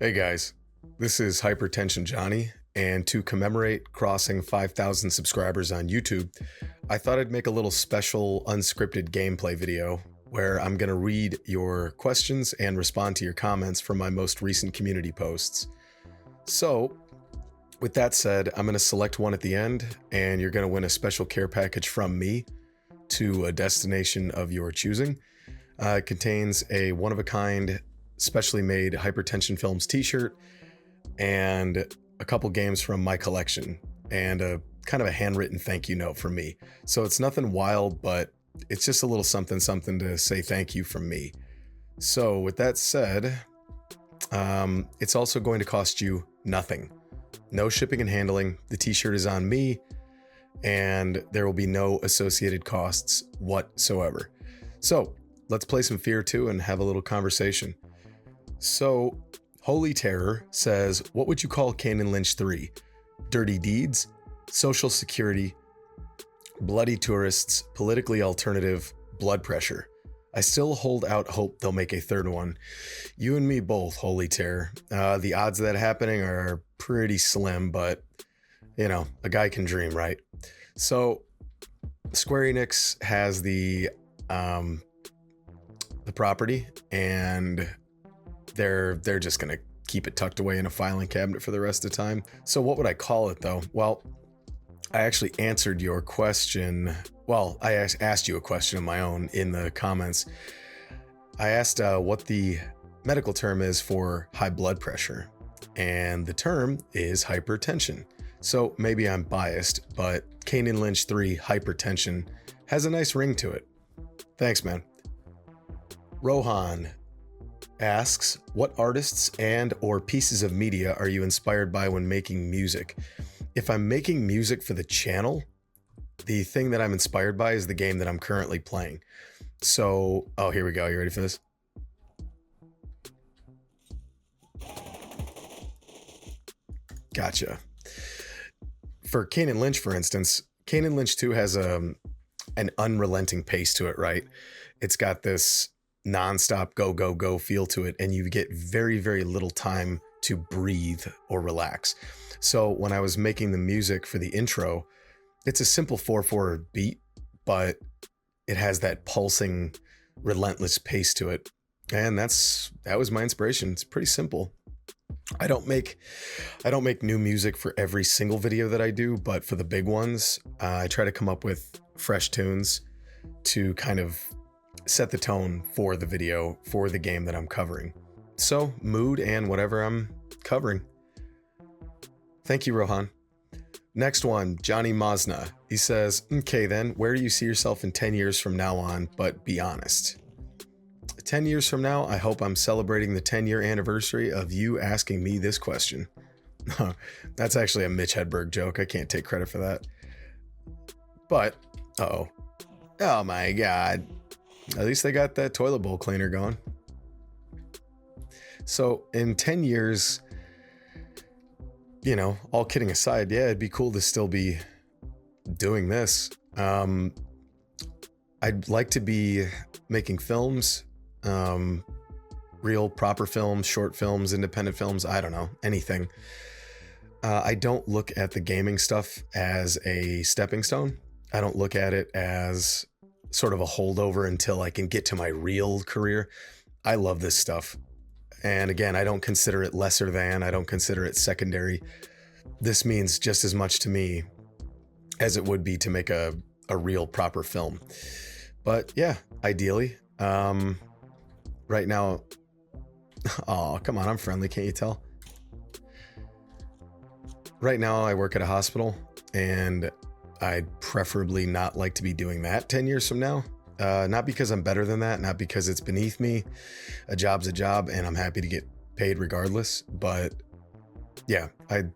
Hey guys, this is Hypertension Johnny, and to commemorate crossing 5,000 subscribers on YouTube, I thought I'd make a little special unscripted gameplay video where I'm going to read your questions and respond to your comments from my most recent community posts. So, with that said, I'm going to select one at the end, and you're going to win a special care package from me to a destination of your choosing. It contains a one-of-a-kind, specially made Hypertension Films t-shirt and a couple games from my collection and a kind of a handwritten thank you note from me. So it's nothing wild, but it's just a little something to say thank you from me. So with that said, it's also going to cost you nothing. No shipping and handling. The t-shirt is on me, and there will be no associated costs whatsoever. So let's play some Fear 2 and have a little conversation. So, Holy Terror says, what would you call Kane and Lynch 3? Dirty deeds, social security, bloody tourists, politically alternative, blood pressure. I still hold out hope they'll make a third one. You and me both, Holy Terror. The odds of that happening are pretty slim, but, you know, a guy can dream, right? So, Square Enix has the property, and they're just gonna keep it tucked away in a filing cabinet for the rest of the time. So what would I call it though? Well, I actually answered your question. Well, I asked you a question of my own in the comments. I asked what the medical term is for high blood pressure, and the term is hypertension. So maybe I'm biased, but Kane and Lynch 3 hypertension has a nice ring to it. Thanks, man. Rohan asks, what artists and or pieces of media are you inspired by when making music? If I'm making music for the channel, the thing that I'm inspired by is the game that I'm currently playing. So, oh, here we go. You ready for this? Gotcha. For Kane and Lynch, for instance, Kane and Lynch 2 has an unrelenting pace to it, right? It's got this nonstop go feel to it, and you get very, very little time to breathe or relax. So when I was making the music for the intro, it's a simple 4/4 beat, but it has that pulsing, relentless pace to it. And that was my inspiration. It's pretty simple. I don't make new music for every single video that I do, but for the big ones, I try to come up with fresh tunes to kind of set the tone for the video, for the game that I'm covering. So, mood and whatever I'm covering. Thank you, Rohan. Next one, Johnny Mazna. He says, okay then, where do you see yourself in 10 years from now on, but be honest? 10 years from now, I hope I'm celebrating the 10-year anniversary of you asking me this question. That's actually a Mitch Hedberg joke. I can't take credit for that. But, oh my God. At least they got that toilet bowl cleaner going. So in 10 years, you know, all kidding aside, yeah, it'd be cool to still be doing this. I'd like to be making films, real proper films, short films, independent films, I don't know, anything. I don't look at the gaming stuff as a stepping stone. I don't look at it as sort of a holdover until I can get to my real career. I love this stuff. And again, I don't consider it lesser than, I don't consider it secondary. This means just as much to me as it would be to make a real proper film. But yeah, ideally, right now, oh, come on, I'm friendly, can't you tell? Right now I work at a hospital, and I'd preferably not like to be doing that 10 years from now. Not because I'm better than that, not because it's beneath me. A job's a job, and I'm happy to get paid regardless. But yeah, I'd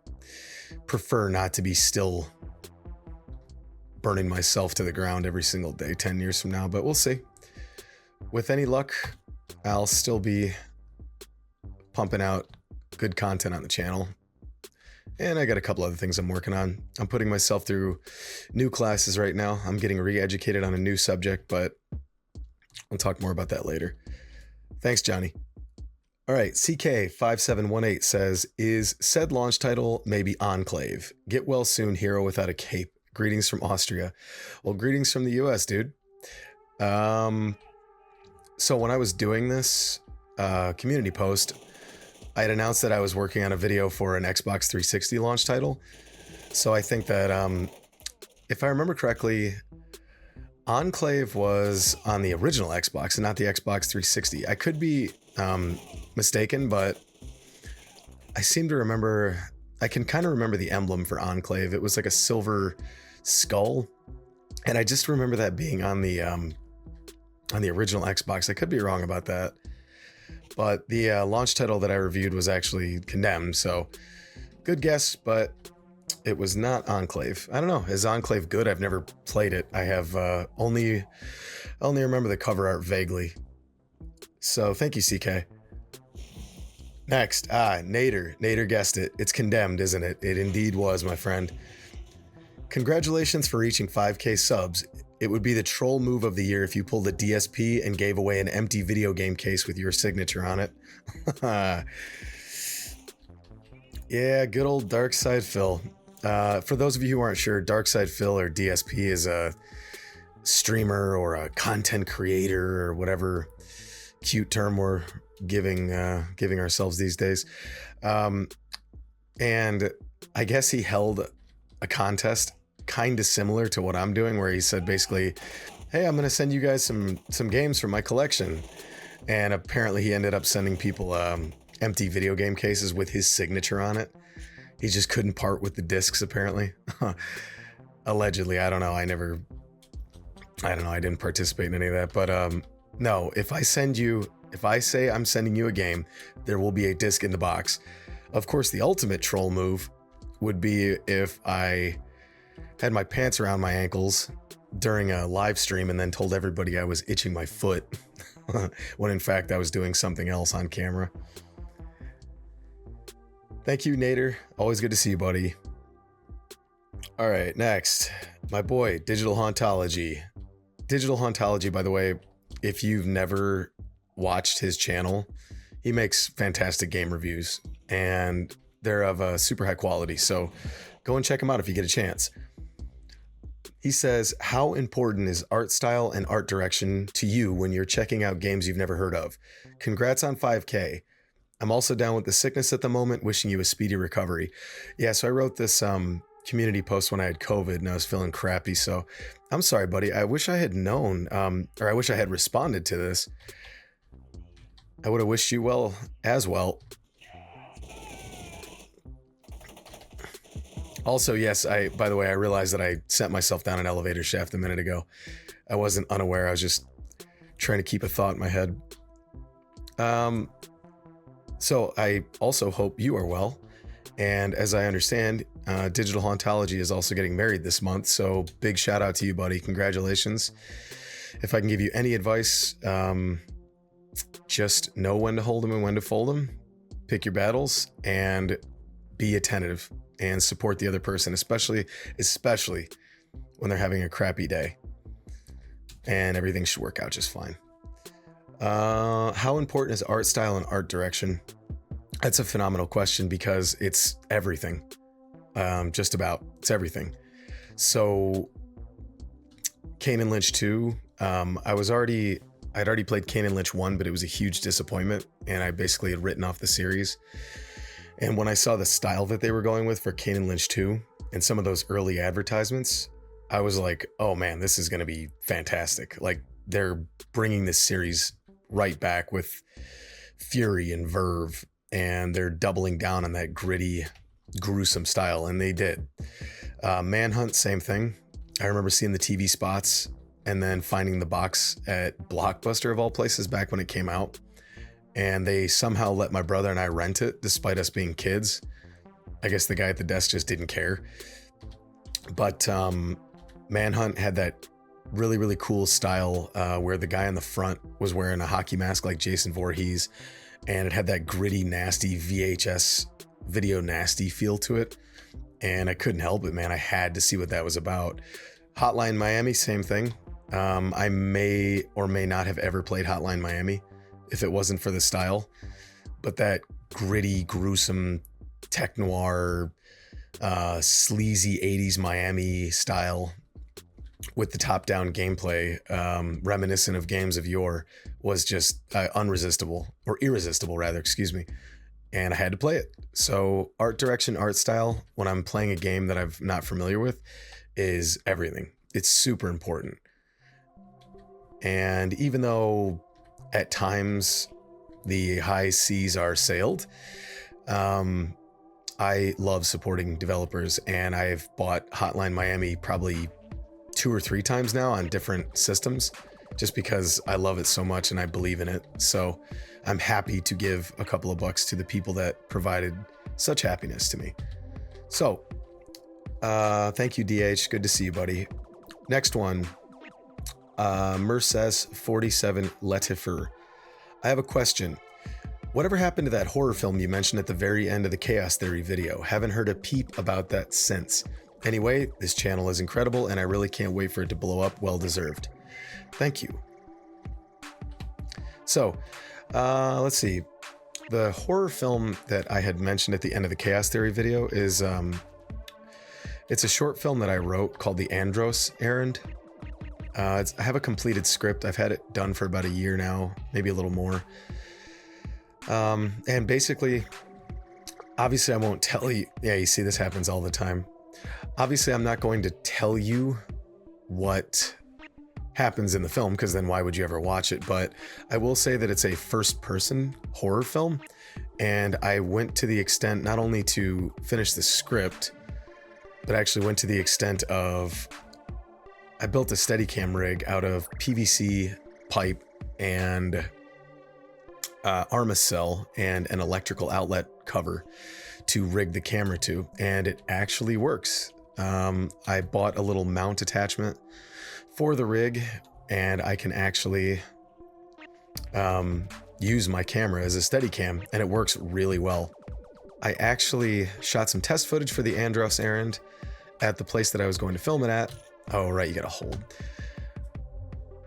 prefer not to be still burning myself to the ground every single day 10 years from now, but we'll see. With any luck, I'll still be pumping out good content on the channel. And I got a couple other things I'm working on. I'm putting myself through new classes right now. I'm getting re-educated on a new subject, but I'll talk more about that later. Thanks, Johnny. All right, CK5718 says, is said launch title maybe Enclave? Get well soon, hero without a cape. Greetings from Austria. Well, greetings from the US, dude. So when I was doing this community post, I had announced that I was working on a video for an Xbox 360 launch title. So I think that if I remember correctly, Enclave was on the original Xbox and not the Xbox 360. I could be mistaken, but I seem to remember, I can kind of remember the emblem for Enclave. It was like a silver skull, and I just remember that being on the original Xbox. I could be wrong about that, but the launch title that I reviewed was actually Condemned, so good guess, but it was not Enclave. I don't know. Is Enclave good? I've never played it. I have only remember the cover art vaguely. So thank you, CK. Next, Nader. Nader guessed it. It's Condemned, isn't it? It indeed was, my friend. Congratulations for reaching 5K subs. It would be the troll move of the year if you pulled a DSP and gave away an empty video game case with your signature on it. Yeah, good old Dark Side Phil. For those of you who aren't sure, Dark Side Phil, or DSP, is a streamer or a content creator or whatever cute term we're giving ourselves these days. And I guess he held a contest kind of similar to what I'm doing, where he said basically, hey, I'm going to send you guys some games from my collection. And apparently he ended up sending people empty video game cases with his signature on it. He just couldn't part with the discs, apparently. Allegedly. I don't know. I didn't participate in any of that. But no, if I say I'm sending you a game, there will be a disc in the box. Of course, the ultimate troll move would be if I had my pants around my ankles during a live stream and then told everybody I was itching my foot when in fact I was doing something else on camera. Thank you, Nader. Always good to see you, buddy. All right, next, my boy, Digital Hauntology. Digital Hauntology, by the way, if you've never watched his channel, he makes fantastic game reviews, and they're of super high quality, so go and check him out if you get a chance. He says, how important is art style and art direction to you when you're checking out games you've never heard of? Congrats on 5K. I'm also down with the sickness at the moment, wishing you a speedy recovery. Yeah, so I wrote this community post when I had COVID and I was feeling crappy, so I'm sorry, buddy. I wish I had known, or I wish I had responded to this. I would have wished you well as well. Also, yes, by the way, I realized that I sent myself down an elevator shaft a minute ago. I wasn't unaware. I was just trying to keep a thought in my head. So I also hope you are well. And as I understand, Digital Hauntology is also getting married this month. So big shout out to you, buddy. Congratulations. If I can give you any advice, just know when to hold them and when to fold them. Pick your battles and be attentive and support the other person, especially when they're having a crappy day. And everything should work out just fine. How important is art style and art direction? That's a phenomenal question because it's everything. Just about. It's everything. So Kane and Lynch 2, I'd already played Kane and Lynch 1, but it was a huge disappointment, and I basically had written off the series. And when I saw the style that they were going with for Kane and Lynch 2 and some of those early advertisements, I was like, oh man, this is going to be fantastic. Like, they're bringing this series right back with fury and verve, and they're doubling down on that gritty, gruesome style, and they did. Manhunt, same thing. I remember seeing the TV spots and then finding the box at Blockbuster of all places back when it came out, and they somehow let my brother and I rent it despite us being kids. I guess the guy at the desk just didn't care. But Manhunt had that really, really cool style where the guy on the front was wearing a hockey mask like Jason Voorhees, and it had that gritty, nasty VHS video nasty feel to it. And I couldn't help it, man. I had to see what that was about. Hotline Miami, same thing. I may or may not have ever played Hotline Miami if it wasn't for the style. but that gritty, gruesome, tech noir, sleazy 80s Miami style with the top-down gameplay, reminiscent of games of yore, was just irresistible rather, excuse me. And I had to play it. So art direction, art style, when I'm playing a game that I'm not familiar with, is everything. It's super important. And even though at times the high seas are sailed, I love supporting developers, and I've bought Hotline Miami probably 2 or 3 times now on different systems, just because I love it so much and I believe in it. So I'm happy to give a couple of bucks to the people that provided such happiness to me. So thank you, DH. Good to see you, buddy. Next one, Merces47 Letifer. I have a question. Whatever happened to that horror film you mentioned at the very end of the Chaos Theory video? Haven't heard a peep about that since. Anyway, this channel is incredible and I really can't wait for it to blow up. Well deserved. Thank you. So, let's see. The horror film that I had mentioned at the end of the Chaos Theory video is, it's a short film that I wrote called The Andros Errand. I have a completed script. I've had it done for about a year now, maybe a little more. And basically, obviously I won't tell you. Yeah, you see, this happens all the time. Obviously, I'm not going to tell you what happens in the film, because then why would you ever watch it? But I will say that it's a first-person horror film, and I went to the extent not only to finish the script, but actually went to the extent of I built a Steadicam rig out of PVC pipe and Armacell and an electrical outlet cover to rig the camera to, and it actually works. I bought a little mount attachment for the rig, and I can actually use my camera as a Steadicam, and it works really well. I actually shot some test footage for the Andros Errand at the place that I was going to film it at. Oh, right, you gotta hold.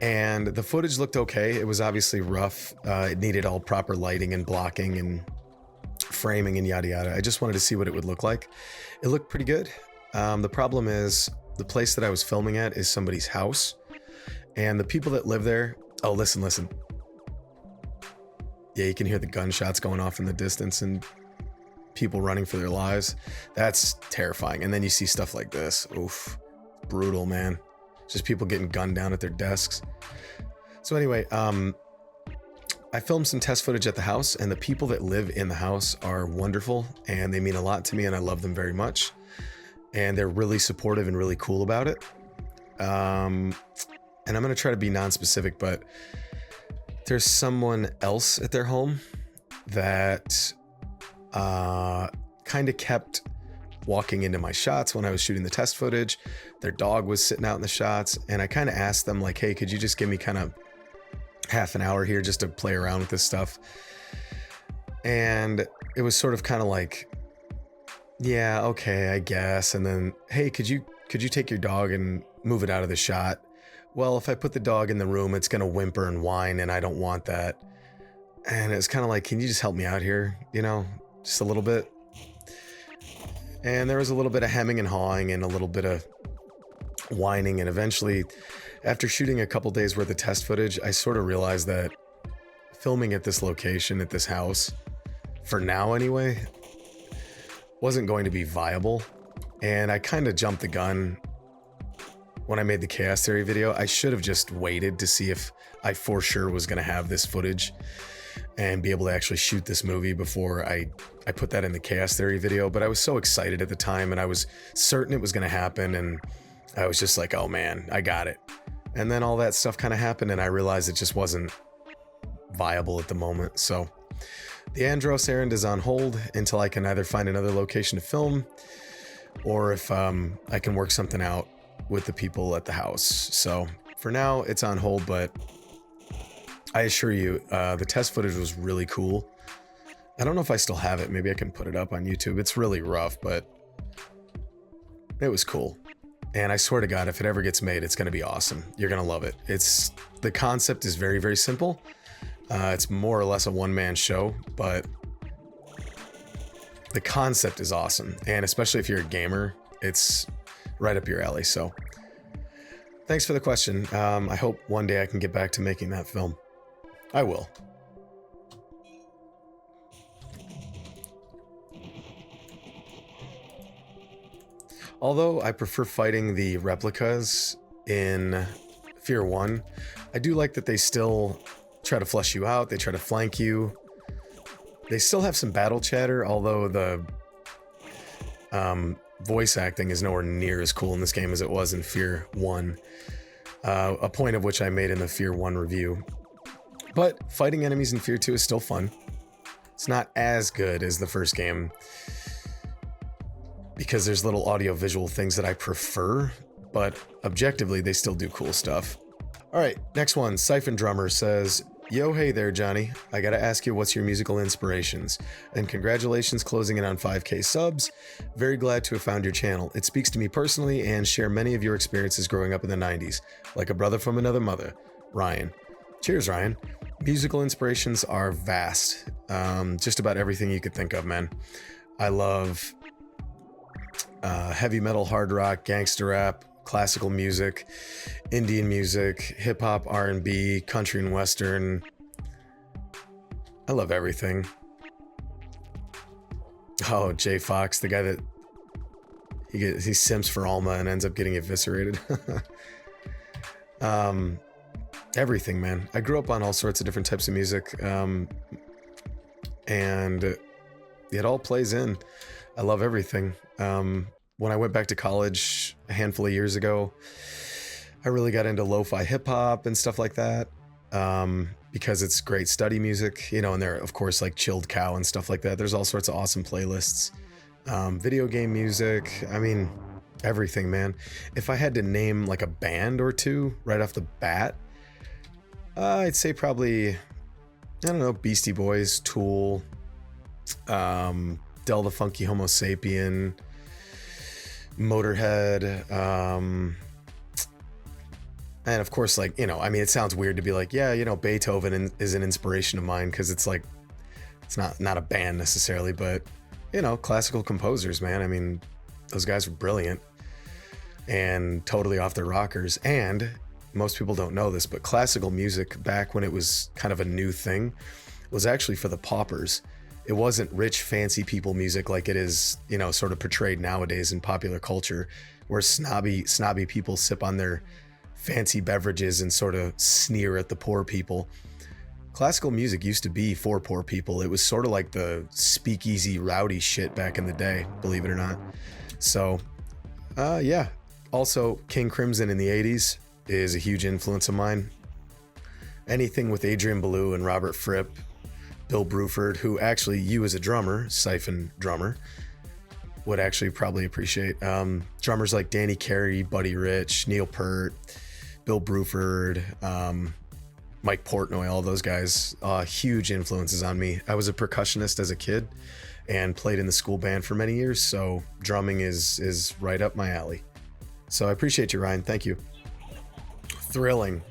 And the footage looked okay. It was obviously rough. It needed all proper lighting and blocking and framing and yada yada. I just wanted to see what it would look like. It looked pretty good. The problem is the place that I was filming at is somebody's house, and the people that live there. Oh, listen. Yeah, you can hear the gunshots going off in the distance and people running for their lives. That's terrifying. And then you see stuff like this. Oof, brutal, man. Just people getting gunned down at their desks. So anyway, I filmed some test footage at the house, and the people that live in the house are wonderful, and they mean a lot to me, and I love them very much. And they're really supportive and really cool about it. And I'm going to try to be non-specific, but there's someone else at their home that kind of kept walking into my shots when I was shooting the test footage. Their dog was sitting out in the shots, and I kind of asked them, like, hey, could you just give me kind of half an hour here just to play around with this stuff? And it was sort of kind of like, yeah, okay, I guess. And then, hey, could you take your dog and move it out of the shot? Well, if I put the dog in the room, it's gonna whimper and whine, and I don't want that. And it's kind of like, can you just help me out here? You know, just a little bit. And there was a little bit of hemming and hawing and a little bit of whining. And eventually, after shooting a couple days worth of test footage, I sort of realized that filming at this location, at this house, for now anyway, wasn't going to be viable. And I kind of jumped the gun when I made the Chaos Theory video. I should have just waited to see if I for sure was going to have this footage and be able to actually shoot this movie before I put that in the Chaos Theory video. But I was so excited at the time, and I was certain it was going to happen, and I was just like, oh man, I got it. And then all that stuff kind of happened, and I realized it just wasn't viable at the moment. So the Andros Errand is on hold until I can either find another location to film, or if I can work something out with the people at the house. So for now, it's on hold, but I assure you, the test footage was really cool. I don't know if I still have it. Maybe I can put it up on YouTube. It's really rough, but it was cool. And I swear to God, if it ever gets made, it's going to be awesome. You're going to love it. The concept is very, very simple. It's more or less a one-man show, but the concept is awesome, and especially if you're a gamer, it's right up your alley. So thanks for the question. I hope one day I can get back to making that film. I will. Although I prefer fighting the replicas in Fear 1, I do like that they still try to flush you out, they try to flank you. They still have some battle chatter, although the voice acting is nowhere near as cool in this game as it was in Fear 1. A point of which I made in the Fear 1 review. But fighting enemies in Fear 2 is still fun. It's not as good as the first game, because there's little audio-visual things that I prefer, but objectively, they still do cool stuff. All right, next one. Siphon Drummer says, "Yo, hey there, Johnny. I gotta ask you, what's your musical inspirations? And congratulations closing in on 5K subs. Very glad to have found your channel. It speaks to me personally and share many of your experiences growing up in the 90s. Like a brother from another mother. Ryan." Cheers, Ryan. Musical inspirations are vast. Just about everything you could think of, man. I love heavy metal, hard rock, gangster rap, classical music, Indian music, hip-hop, R&B, country and western. I love everything. Oh, Jay Fox, the guy that he simps for Alma and ends up getting eviscerated. Everything, man. I grew up on all sorts of different types of music, and it all plays in. I love everything. When I went back to college a handful of years ago, I really got into lo-fi hip-hop and stuff like that, because it's great study music, you know, and there are, of course, like Chilled Cow and stuff like that. There's all sorts of awesome playlists. Video game music, I mean, everything, man. If I had to name like a band or two right off the bat, I'd say probably, I don't know, Beastie Boys, Tool, Del the Funky Homo Sapien, Motorhead, and of course, like, you know, I mean, it sounds weird to be like, yeah, you know, Beethoven is an inspiration of mine, because it's like, it's not a band necessarily, but, you know, classical composers, man. I mean, those guys were brilliant and totally off their rockers. And most people don't know this, but classical music, back when it was kind of a new thing, was actually for the paupers. It wasn't rich, fancy people music like it is, you know, sort of portrayed nowadays in popular culture, where snobby people sip on their fancy beverages and sort of sneer at the poor people. Classical music used to be for poor people. It was sort of like the speakeasy rowdy shit back in the day, believe it or not. So, yeah. Also, King Crimson in the 80s is a huge influence of mine. Anything with Adrian Belew and Robert Fripp, Bill Bruford, who actually you as a drummer, Siphon Drummer, would actually probably appreciate. Drummers like Danny Carey, Buddy Rich, Neil Peart, Bill Bruford, Mike Portnoy, all those guys, huge influences on me. I was a percussionist as a kid and played in the school band for many years, so drumming is right up my alley. So I appreciate you, Ryan. Thank you. Thrilling.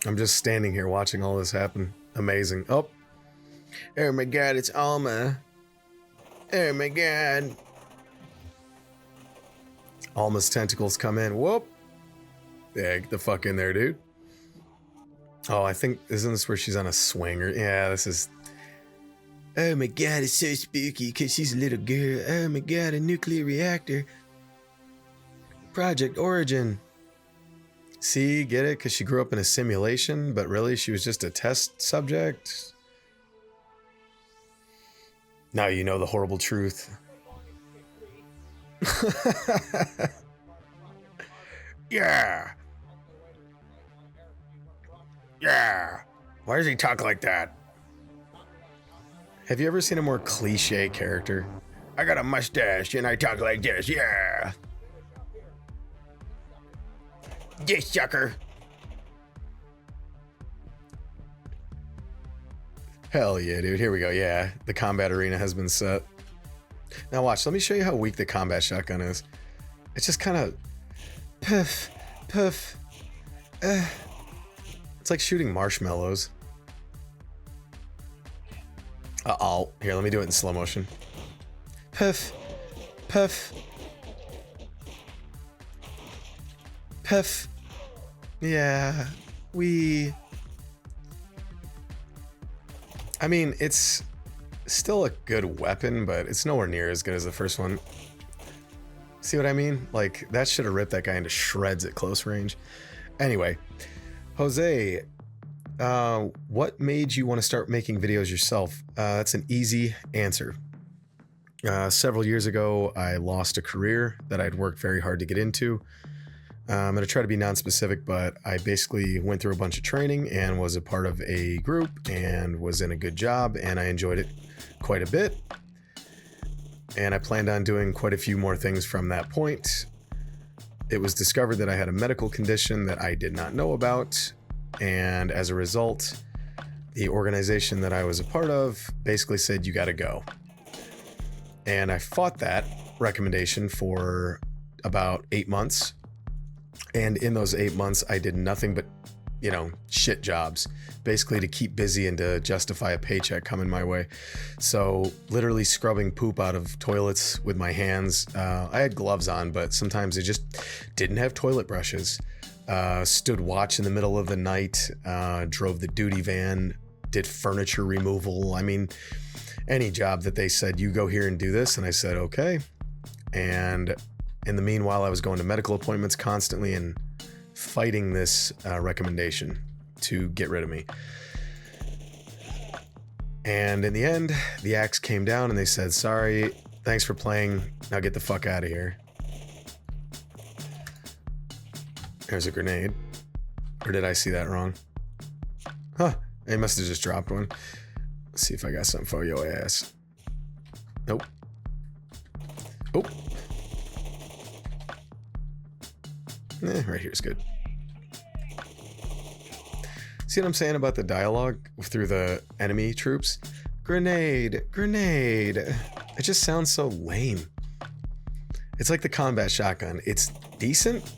I'm just standing here watching all this happen. Amazing. Oh my God, it's Alma. Oh my God. Alma's tentacles come in. Whoop. Yeah, get the fuck in there, dude. Oh, I think, isn't this where she's on a swing? Or, yeah, this is... Oh my God, it's so spooky because she's a little girl. Oh my God, a nuclear reactor. Project Origin. See, get it? Because she grew up in a simulation, but really she was just a test subject. Now you know the horrible truth. Yeah. Yeah. Why does he talk like that? Have you ever seen a more cliche character? I got a mustache and I talk like this, yeah. Yes, sucker. Hell yeah, dude. Here we go. Yeah, the combat arena has been set. Now watch, let me show you how weak the combat shotgun is. It's just kind of puff, puff. It's like shooting marshmallows. Uh-oh. Here, let me do it in slow motion. Puff. Puff. Puff. Yeah, I mean, it's still a good weapon, but it's nowhere near as good as the first one. See what I mean? Like, that should have ripped that guy into shreds at close range. Anyway, Jose, what made you want to start making videos yourself? That's an easy answer. Several years ago, I lost a career that I'd worked very hard to get into. I'm going to try to be non-specific, but I basically went through a bunch of training and was a part of a group and was in a good job, and I enjoyed it quite a bit. And I planned on doing quite a few more things from that point. It was discovered that I had a medical condition that I did not know about, and as a result, the organization that I was a part of basically said, you got to go. And I fought that recommendation for about 8 months. And in those 8 months, I did nothing but, shit jobs, basically to keep busy and to justify a paycheck coming my way. So literally scrubbing poop out of toilets with my hands. I had gloves on, but sometimes I just didn't have toilet brushes. Stood watch in the middle of the night, drove the duty van, did furniture removal. I mean, any job that they said, you go here and do this. And I said, okay. And in the meanwhile, I was going to medical appointments constantly and fighting this recommendation to get rid of me. And in the end, the axe came down and they said, sorry, thanks for playing. Now get the fuck out of here. There's a grenade. Or did I see that wrong? Huh, they must have just dropped one. Let's see if I got something for your ass. Nope. Oh. Right here's good. See what I'm saying about the dialogue through the enemy troops? Grenade, grenade. It just sounds so lame. It's like the combat shotgun. It's decent,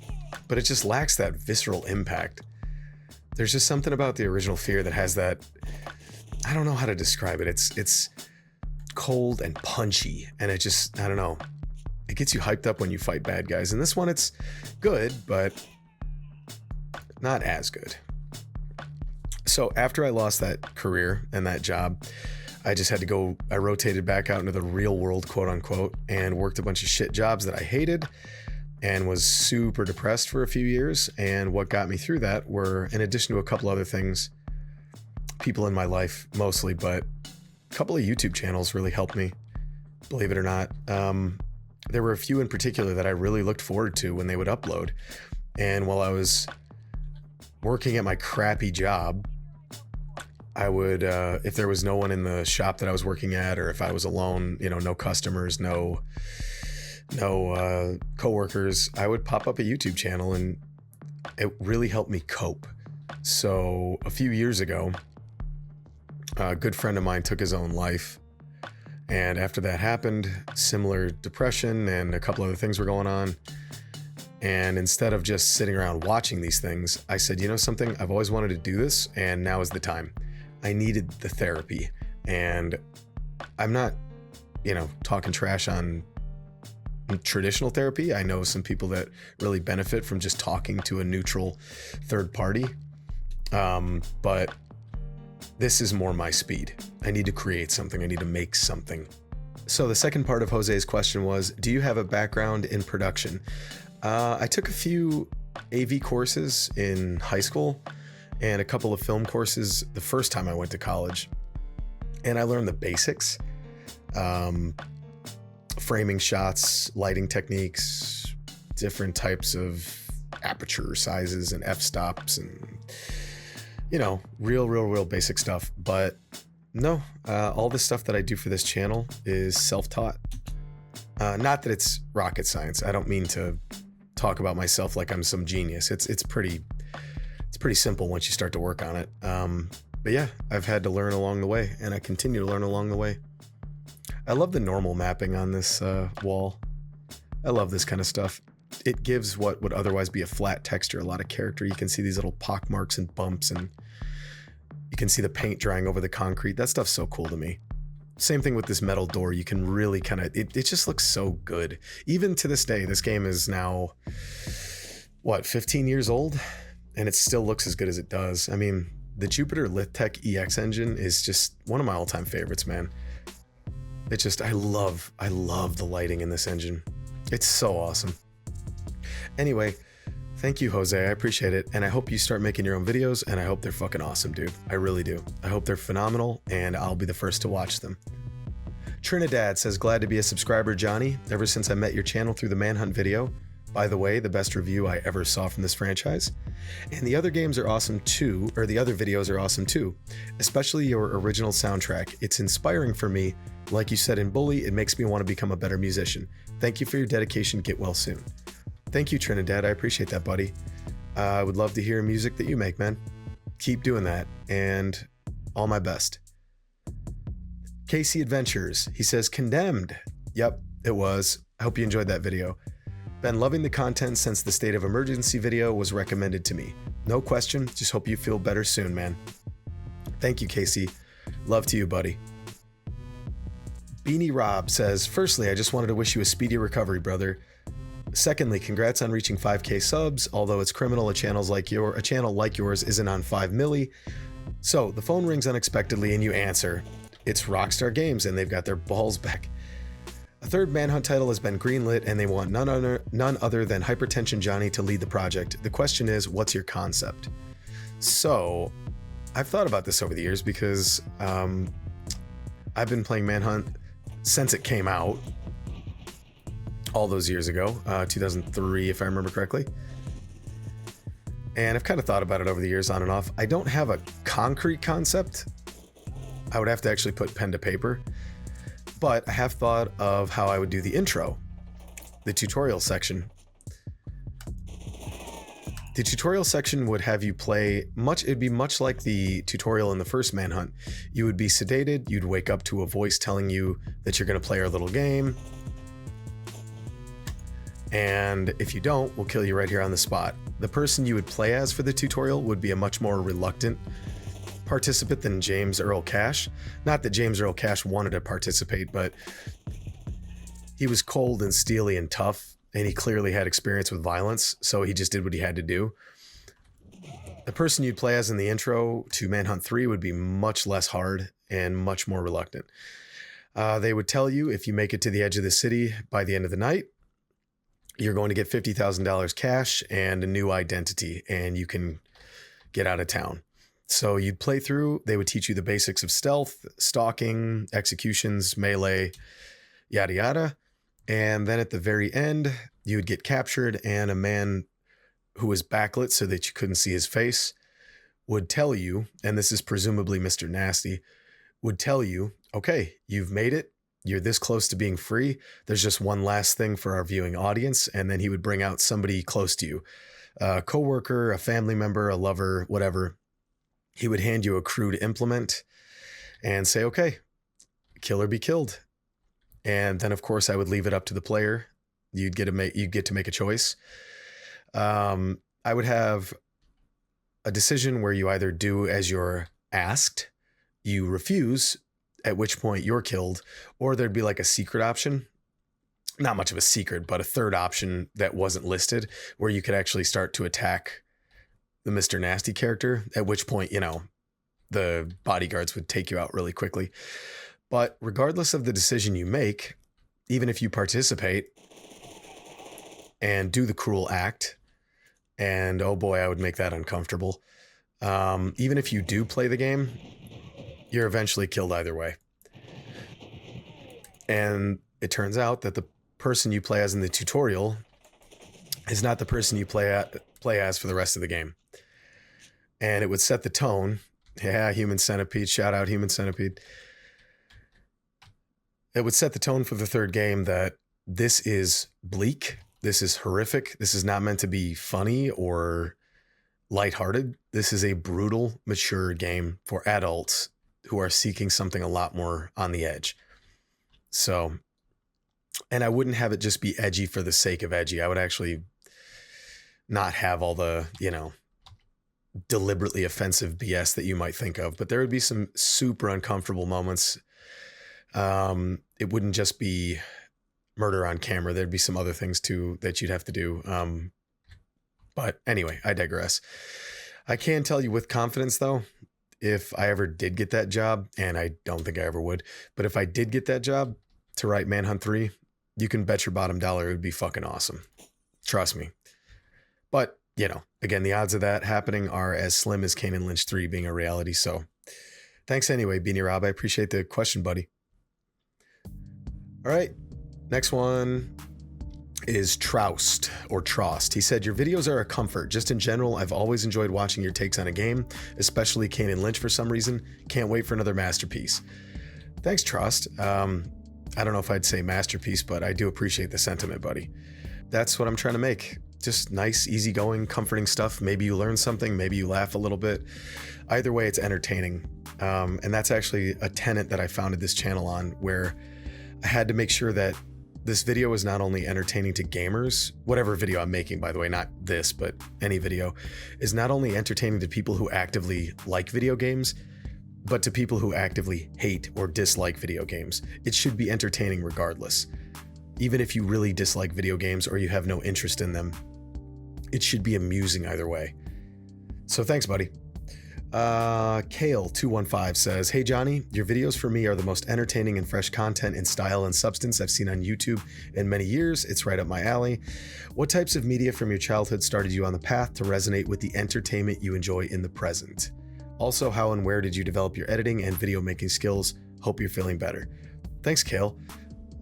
but it just lacks that visceral impact. There's just something about the original Fear that has that, I don't know how to describe it. It's cold and punchy, and it just, I don't know. It gets you hyped up when you fight bad guys. And this one, it's good, but not as good. So after I lost that career and that job, I just had to go, I rotated back out into the real world, quote unquote, and worked a bunch of shit jobs that I hated and was super depressed for a few years. And what got me through that were, in addition to a couple other things, people in my life mostly, but a couple of YouTube channels really helped me, believe it or not. There were a few in particular that I really looked forward to when they would upload. And while I was working at my crappy job, I would, if there was no one in the shop that I was working at, or if I was alone, no customers, no coworkers, I would pop up a YouTube channel, and it really helped me cope. So a few years ago, a good friend of mine took his own life. And after that happened, similar depression and a couple other things were going on. And instead of just sitting around watching these things, I said, you know something? I've always wanted to do this, and now is the time. I needed the therapy. And I'm not, talking trash on traditional therapy. I know some people that really benefit from just talking to a neutral third party. But this is more my speed. I need to create something. I need to make something. So the second part of Jose's question was, do you have a background in production? I took a few AV courses in high school and a couple of film courses the first time I went to college. And I learned the basics, framing shots, lighting techniques, different types of aperture sizes and f-stops and real basic stuff. But no, all the stuff that I do for this channel is self-taught. Not that it's rocket science. I don't mean to talk about myself like I'm some genius. It's pretty simple once you start to work on it. But yeah, I've had to learn along the way, and I continue to learn along the way. I love the normal mapping on this wall. I love this kind of stuff. It gives what would otherwise be a flat texture a lot of character. You can see these little pock marks and bumps, and you can see the paint drying over the concrete. That stuff's so cool to me. Same thing with this metal door. You can really kind of, it just looks so good. Even to this day, this game is now, what, 15 years old? And it still looks as good as it does. I mean, the Jupiter Lithtech EX engine is just one of my all-time favorites, man. It just, I love the lighting in this engine. It's so awesome. Anyway, thank you, Jose. I appreciate it. And I hope you start making your own videos, and I hope they're fucking awesome, dude. I really do. I hope they're phenomenal, and I'll be the first to watch them. Trindade says, glad to be a subscriber, Johnny. Ever since I met your channel through the Manhunt video. By the way, the best review I ever saw from this franchise. And the other games are awesome too, or the other videos are awesome too. Especially your original soundtrack. It's inspiring for me. Like you said in Bully, it makes me want to become a better musician. Thank you for your dedication. Get well soon. Thank you, Trindade. I appreciate that, buddy. I would love to hear music that you make, man. Keep doing that, and all my best. KC Adventures. He says, condemned. Yep, it was. I hope you enjoyed that video. Been loving the content since the State of Emergency video was recommended to me. No question, just hope you feel better soon, man. Thank you, Casey. Love to you, buddy. Beanie Rob says, firstly, I just wanted to wish you a speedy recovery, brother. Secondly, congrats on reaching 5K subs, although it's criminal a channel like yours isn't on 5 milli. So, the phone rings unexpectedly and you answer. It's Rockstar Games and they've got their balls back. A third Manhunt title has been greenlit and they want none other than Hypertension Johnny to lead the project. The question is, what's your concept? So, I've thought about this over the years because I've been playing Manhunt since it came out. All those years ago, 2003, if I remember correctly. And I've kind of thought about it over the years on and off. I don't have a concrete concept. I would have to actually put pen to paper. But I have thought of how I would do the intro, the tutorial section. The tutorial section would have you play it'd be much like the tutorial in the first Manhunt. You would be sedated, you'd wake up to a voice telling you that you're going to play our little game. And if you don't, we'll kill you right here on the spot. The person you would play as for the tutorial would be a much more reluctant participant than James Earl Cash. Not that James Earl Cash wanted to participate, but he was cold and steely and tough, and he clearly had experience with violence, so he just did what he had to do. The person you'd play as in the intro to Manhunt 3 would be much less hard and much more reluctant. They would tell you if you make it to the edge of the city by the end of the night, you're going to get $50,000 cash and a new identity, and you can get out of town. So you'd play through, they would teach you the basics of stealth, stalking, executions, melee, yada yada. And then at the very end, you would get captured, and a man who was backlit so that you couldn't see his face would tell you, and this is presumably Mr. Nasty, would tell you, okay, you've made it. You're this close to being free. There's just one last thing for our viewing audience. And then he would bring out somebody close to you, a coworker, a family member, a lover, whatever. He would hand you a crude implement and say, okay, kill or be killed. And then of course I would leave it up to the player. You'd get to make a choice. I would have a decision where you either do as you're asked, you refuse, at which point you're killed, or there'd be like a secret option. Not much of a secret, but a third option that wasn't listed where you could actually start to attack the Mr. Nasty character, at which point, you know, the bodyguards would take you out really quickly. But regardless of the decision you make, even if you participate and do the cruel act, and oh boy, I would make that uncomfortable. Even if you do play the game, you're eventually killed either way. And it turns out that the person you play as in the tutorial is not the person you play as for the rest of the game. And it would set the tone. Yeah, Human Centipede. Shout out Human Centipede. It would set the tone for the third game that this is bleak. This is horrific. This is not meant to be funny or lighthearted. This is a brutal, mature game for adults who are seeking something a lot more on the edge. So, and I wouldn't have it just be edgy for the sake of edgy. I would actually not have all the, you know, deliberately offensive BS that you might think of, but there would be some super uncomfortable moments It wouldn't just be murder on camera. There'd be some other things too that you'd have to do. But anyway, I digress. I can tell you with confidence though, if I ever did get that job, and I don't think I ever would, but if I did get that job to write Manhunt 3, you can bet your bottom dollar it would be fucking awesome. Trust me. But, you know, again, the odds of that happening are as slim as Kane and Lynch 3 being a reality. So thanks anyway, Beanie Rob. I appreciate the question, buddy. All right. Next one is Trauzt or Trauzt. He said, your videos are a comfort. Just in general, I've always enjoyed watching your takes on a game, especially Kane and Lynch for some reason. Can't wait for another masterpiece. Thanks, Trauzt. I don't know if I'd say masterpiece, but I do appreciate the sentiment, buddy. That's what I'm trying to make. Just nice, easygoing, comforting stuff. Maybe you learn something, maybe you laugh a little bit. Either way, it's entertaining. And that's actually a tenet that I founded this channel on, where I had to make sure that this video is not only entertaining to gamers, whatever video I'm making, by the way, not this, but any video, is not only entertaining to people who actively like video games, but to people who actively hate or dislike video games. It should be entertaining regardless. Even if you really dislike video games or you have no interest in them, it should be amusing either way. So thanks, buddy. Kale215 says, hey Johnny, your videos for me are the most entertaining and fresh content in style and substance I've seen on YouTube in many years. It's right up my alley. What types of media from your childhood started you on the path to resonate with the entertainment you enjoy in the present? Also, how and where did you develop your editing and video making skills? Hope you're feeling better. Thanks, Kale.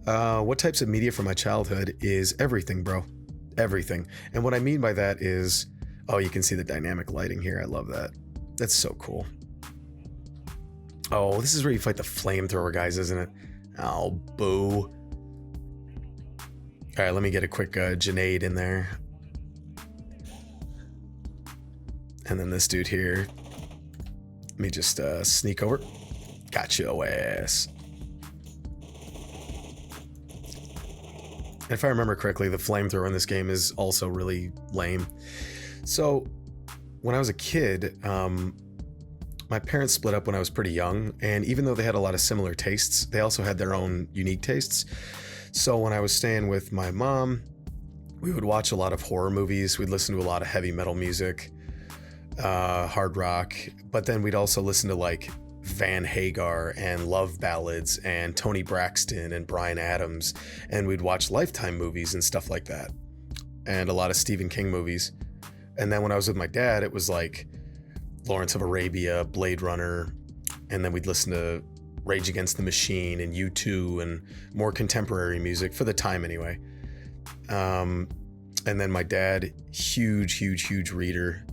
What types of media from my childhood is everything, bro. Everything. And what I mean by that is, oh, you can see the dynamic lighting here. I love that. That's so cool. Oh, this is where you fight the flamethrower guys, isn't it? Oh, boo. All right, let me get a quick Junaid in there. And then this dude here. Let me just sneak over. Got your ass. If I remember correctly, the flamethrower in this game is also really lame. So when I was a kid, my parents split up when I was pretty young, and even though they had a lot of similar tastes, they also had their own unique tastes. So when I was staying with my mom, we would watch a lot of horror movies. We'd listen to a lot of heavy metal music, hard rock, but then we'd also listen to like Van Hagar and love ballads and Tony Braxton and Bryan Adams, and we'd watch Lifetime movies and stuff like that, and a lot of Stephen King movies. And then when I was with my dad, it was like Lawrence of Arabia, Blade Runner, and then we'd listen to Rage Against the Machine and U2 and more contemporary music for the time anyway. And then my dad, huge reader.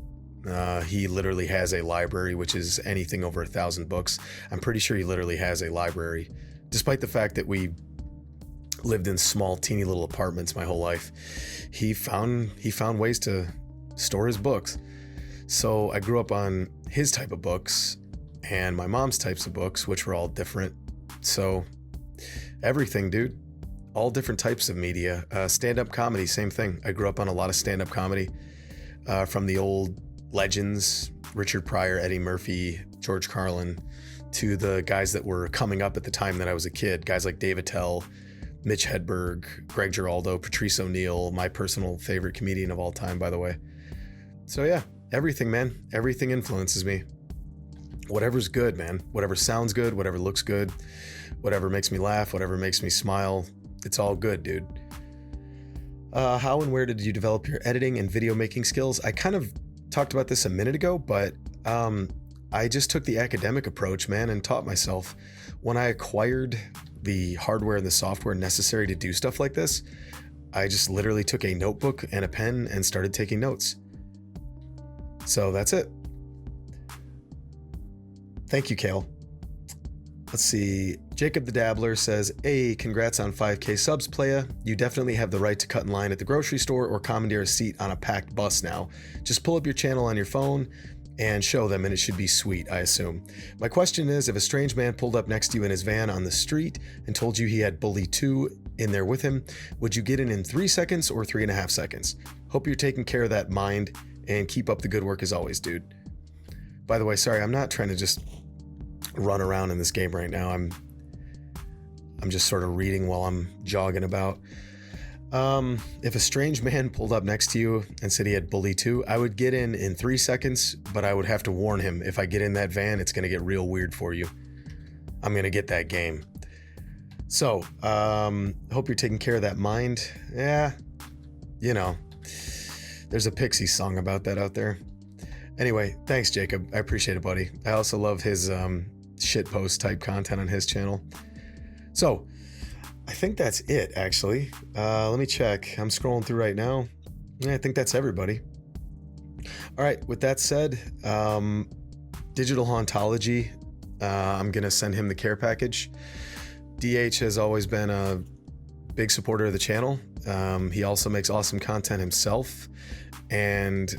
He literally has a library, which is anything over 1,000 books. I'm pretty sure he literally has a library, despite the fact that we lived in small, teeny little apartments my whole life. He found ways to store his books. So I grew up on his type of books and my mom's types of books, which were all different. So everything, dude, all different types of media. Stand-up comedy, same thing. I grew up on a lot of stand-up comedy, from the old legends, Richard Pryor, Eddie Murphy, George Carlin, to the guys that were coming up at the time that I was a kid. Guys like Dave Attell, Mitch Hedberg, Greg Giraldo, Patrice O'Neill, my personal favorite comedian of all time, by the way. So yeah, everything, man. Everything influences me. Whatever's good, man. Whatever sounds good, whatever looks good, whatever makes me laugh, whatever makes me smile. It's all good, dude. How and where did you develop your editing and video making skills? I kind of talked about this a minute ago, but I just took the academic approach, man, and taught myself. When I acquired the hardware and the software necessary to do stuff like this, I just literally took a notebook and a pen and started taking notes. So that's it. Thank you, Kale. Let's see. Jacob the Dabbler says, hey, congrats on 5K subs, playa. You definitely have the right to cut in line at the grocery store or commandeer a seat on a packed bus now. Just pull up your channel on your phone and show them, and it should be sweet, I assume. My question is, if a strange man pulled up next to you in his van on the street and told you he had Bully 2 in there with him, would you get in 3 seconds or 3.5 seconds? Hope you're taking care of that mind, and keep up the good work as always, dude. By the way, sorry, I'm not trying to just run around in this game right now. I'm just sort of reading while I'm jogging about. If a strange man pulled up next to you and said he had Bully 2, I would get in 3 seconds, but I would have to warn him, if I get in that van, it's going to get real weird for you. I'm going to get that game. So, hope you're taking care of that mind. Yeah, you know, there's a Pixie song about that out there. Anyway, thanks, Jacob. I appreciate it, buddy. I also love his shitpost type content on his channel. So, I think that's it, actually. Let me check. I'm scrolling through right now. Yeah, I think that's everybody. All right, with that said, Digital Hauntology, I'm going to send him the care package. DH has always been a big supporter of the channel. He also makes awesome content himself. And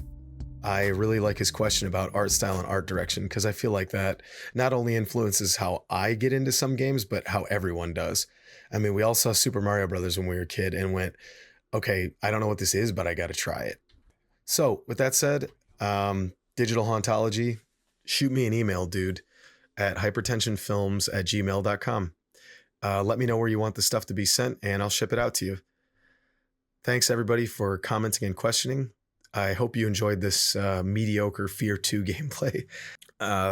I really like his question about art style and art direction, because I feel like that not only influences how I get into some games, but how everyone does. I mean, we all saw Super Mario Brothers when we were a kid and went, okay, I don't know what this is, but I got to try it. So with that said, Digital Hauntology, shoot me an email, dude, at hypertensionfilms@gmail.com. Let me know where you want the stuff to be sent, and I'll ship it out to you. Thanks, everybody, for commenting and questioning. I hope you enjoyed this mediocre Fear 2 gameplay.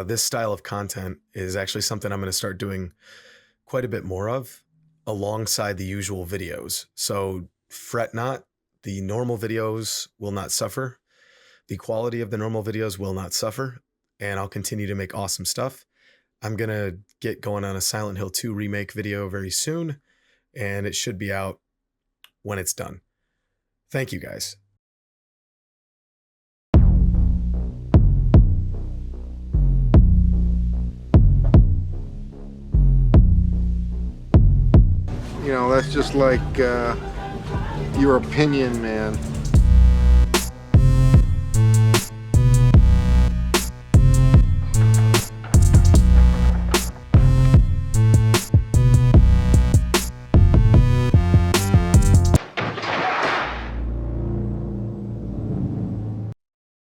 This style of content is actually something I'm going to start doing quite a bit more of alongside the usual videos. So fret not, the normal videos will not suffer. The quality of the normal videos will not suffer, and I'll continue to make awesome stuff. I'm going to get going on a Silent Hill 2 remake video very soon, and it should be out when it's done. Thank you, guys. You know, that's just like your opinion, man.